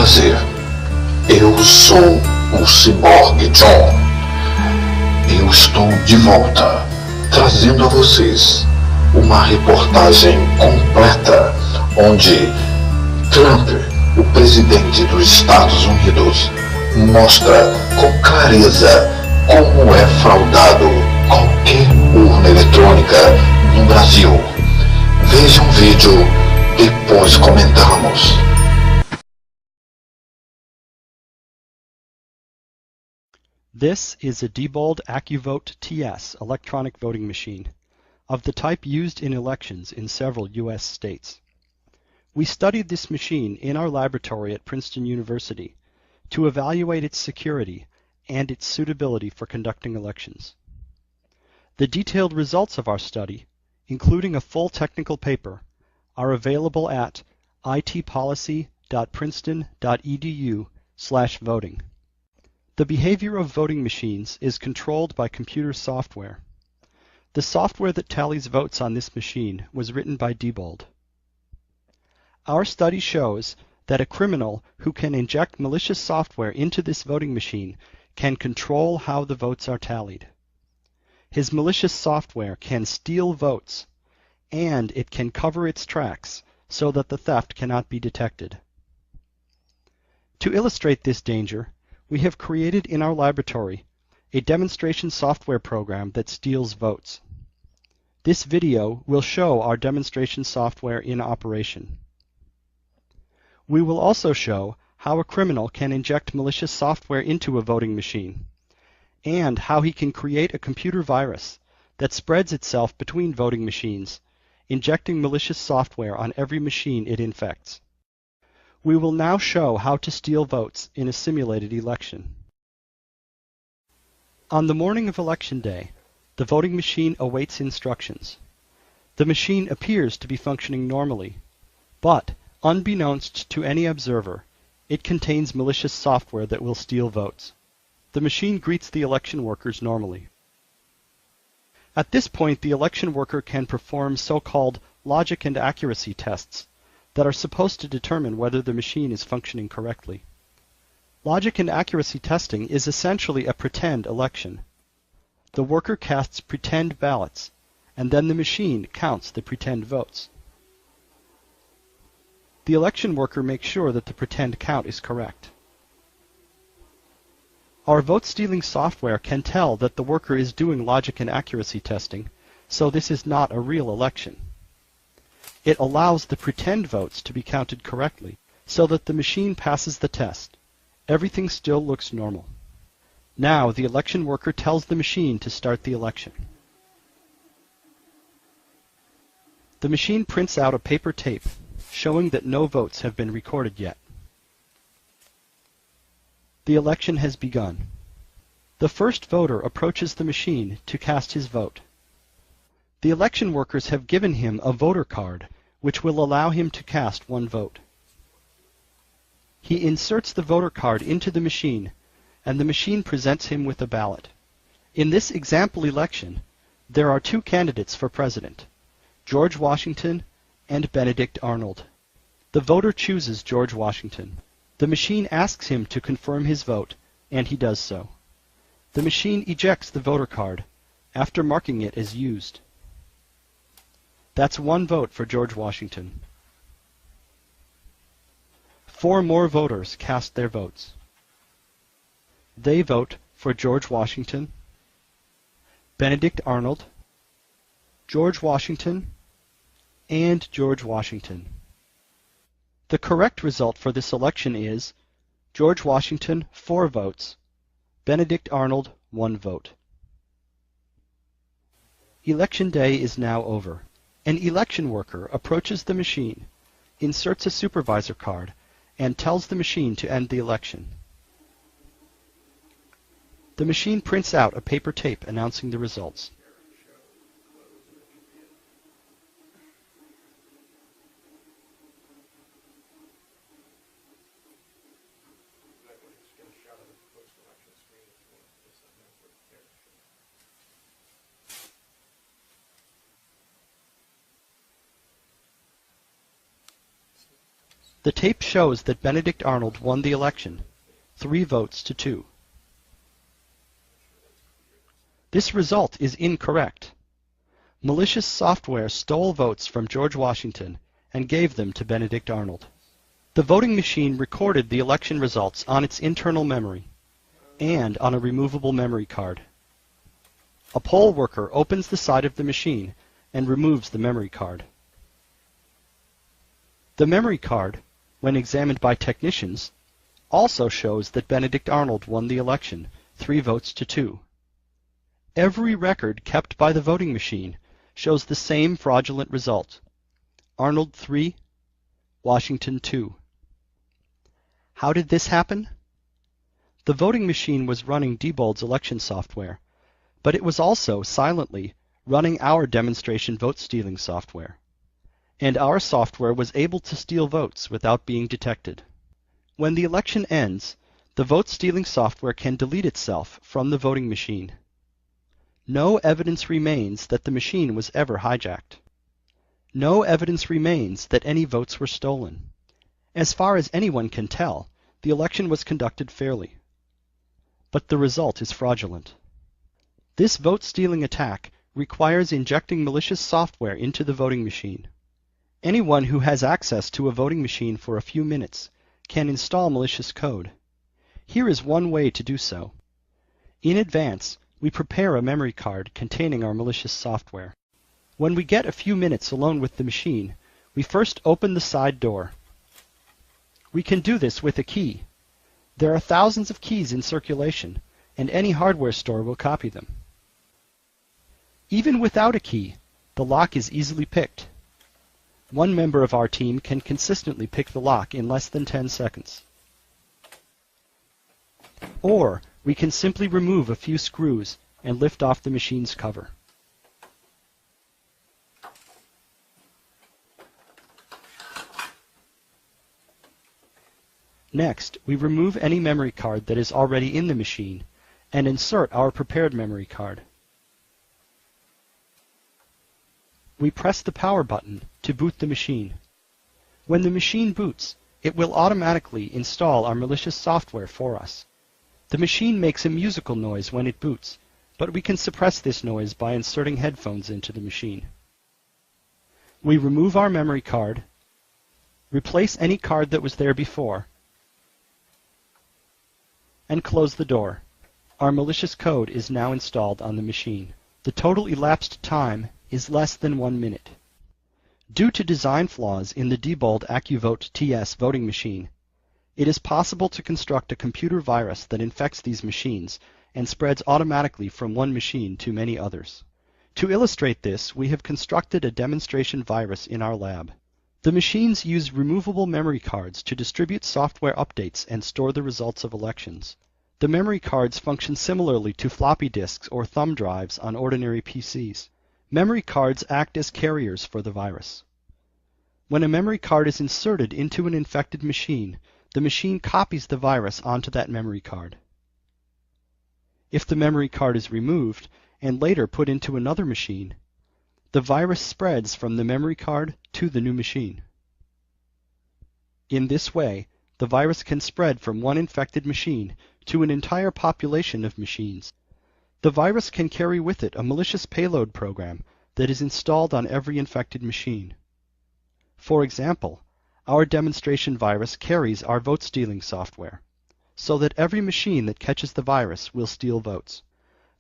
prazer. Eu sou o Ciborgue John. Eu estou de volta, trazendo a vocês uma reportagem completa, onde Trump, o presidente dos Estados Unidos, mostra com clareza como é fraudado qualquer urna eletrônica no Brasil. Veja um vídeo, depois comentamos. This is a Diebold AccuVote TS electronic voting machine, of the type used in elections in several U.S. states. We studied this machine in our laboratory at Princeton University to evaluate its security and its suitability for conducting elections. The detailed results of our study, including a full technical paper, are available at itpolicy.princeton.edu/voting. The behavior of voting machines is controlled by computer software. The software that tallies votes on this machine was written by Diebold. Our study shows that a criminal who can inject malicious software into this voting machine can control how the votes are tallied. His malicious software can steal votes, and it can cover its tracks so that the theft cannot be detected. To illustrate this danger, we have created in our laboratory a demonstration software program that steals votes. This video will show our demonstration software in operation. We will also show how a criminal can inject malicious software into a voting machine, and how he can create a computer virus that spreads itself between voting machines, injecting malicious software on every machine it infects. We will now show how to steal votes in a simulated election. On the morning of Election Day, the voting machine awaits instructions. The machine appears to be functioning normally, but unbeknownst to any observer, it contains malicious software that will steal votes. The machine greets the election workers normally. At this point, the election worker can perform so-called logic and accuracy tests that are supposed to determine whether the machine is functioning correctly. Logic and accuracy testing is essentially a pretend election. The worker casts pretend ballots, and then the machine counts the pretend votes. The election worker makes sure that the pretend count is correct. Our vote-stealing software can tell that the worker is doing logic and accuracy testing, so this is not a real election. It allows the pretend votes to be counted correctly, so that the machine passes the test. Everything still looks normal. Now the election worker tells the machine to start the election. The machine prints out a paper tape showing that no votes have been recorded yet. The election has begun. The first voter approaches the machine to cast his vote. The election workers have given him a voter card, which will allow him to cast one vote. He inserts the voter card into the machine, and the machine presents him with a ballot. In this example election, there are two candidates for president, George Washington and Benedict Arnold. The voter chooses George Washington. The machine asks him to confirm his vote, and he does so. The machine ejects the voter card after marking it as used. That's one vote for George Washington. 4 more voters cast their votes. They vote for George Washington, Benedict Arnold, George Washington, and George Washington. The correct result for this election is George Washington 4 votes, Benedict Arnold 1 vote. Election day is now over. An election worker approaches the machine, inserts a supervisor card, and tells the machine to end the election. The machine prints out a paper tape announcing the results. The tape shows that Benedict Arnold won the election, 3 votes to 2. This result is incorrect. Malicious software stole votes from George Washington and gave them to Benedict Arnold. The voting machine recorded the election results on its internal memory and on a removable memory card. A poll worker opens the side of the machine and removes the memory card. The memory card, when examined by technicians, also shows that Benedict Arnold won the election, 3 votes to 2. Every record kept by the voting machine shows the same fraudulent result: Arnold 3, Washington 2. How did this happen? The voting machine was running Diebold's election software, but it was also silently running our demonstration vote-stealing software. And our software was able to steal votes without being detected. When the election ends, the vote-stealing software can delete itself from the voting machine. No evidence remains that the machine was ever hijacked. No evidence remains that any votes were stolen. As far as anyone can tell, the election was conducted fairly. But the result is fraudulent. This vote-stealing attack requires injecting malicious software into the voting machine. Anyone who has access to a voting machine for a few minutes can install malicious code. Here is one way to do so. In advance, we prepare a memory card containing our malicious software. When we get a few minutes alone with the machine, we first open the side door. We can do this with a key. There are thousands of keys in circulation, and any hardware store will copy them. Even without a key, the lock is easily picked. One member of our team can consistently pick the lock in less than 10 seconds. Or we can simply remove a few screws and lift off the machine's cover. Next, we remove any memory card that is already in the machine and insert our prepared memory card. We press the power button to boot the machine. When the machine boots, it will automatically install our malicious software for us. The machine makes a musical noise when it boots, but we can suppress this noise by inserting headphones into the machine. We remove our memory card, replace any card that was there before, and close the door. Our malicious code is now installed on the machine. The total elapsed time is less than 1 minute. Due to design flaws in the Diebold AccuVote TS voting machine, it is possible to construct a computer virus that infects these machines and spreads automatically from one machine to many others. To illustrate this, we have constructed a demonstration virus in our lab. The machines use removable memory cards to distribute software updates and store the results of elections. The memory cards function similarly to floppy disks or thumb drives on ordinary PCs. Memory cards act as carriers for the virus. When a memory card is inserted into an infected machine, the machine copies the virus onto that memory card. If the memory card is removed and later put into another machine, the virus spreads from the memory card to the new machine. In this way, the virus can spread from one infected machine to an entire population of machines. The virus can carry with it a malicious payload program that is installed on every infected machine. For example, our demonstration virus carries our vote-stealing software, so that every machine that catches the virus will steal votes.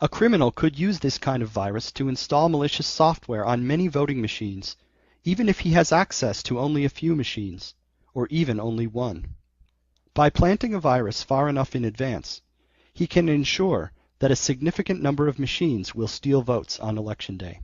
A criminal could use this kind of virus to install malicious software on many voting machines, even if he has access to only a few machines, or even only one. By planting a virus far enough in advance, he can ensure that a significant number of machines will steal votes on election day.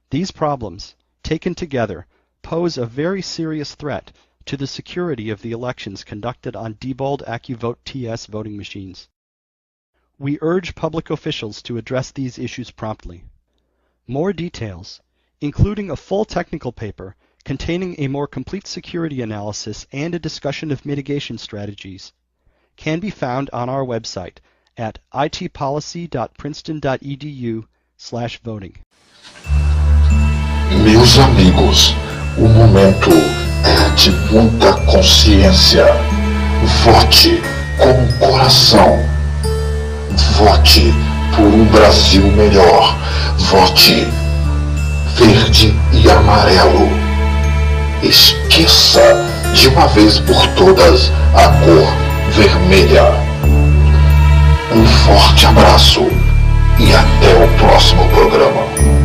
These problems, taken together, pose a very serious threat to the security of the elections conducted on Diebold AccuVote TS voting machines. We urge public officials to address these issues promptly. More details, including a full technical paper containing a more complete security analysis and a discussion of mitigation strategies, can be found on our website at itpolicy.princeton.edu/voting. Meus amigos, o momento é de muita consciência. Vote com o coração. Vote por um Brasil melhor. Vote verde e amarelo. Esqueça de uma vez por todas a cor vermelha. Um forte abraço e até o próximo programa.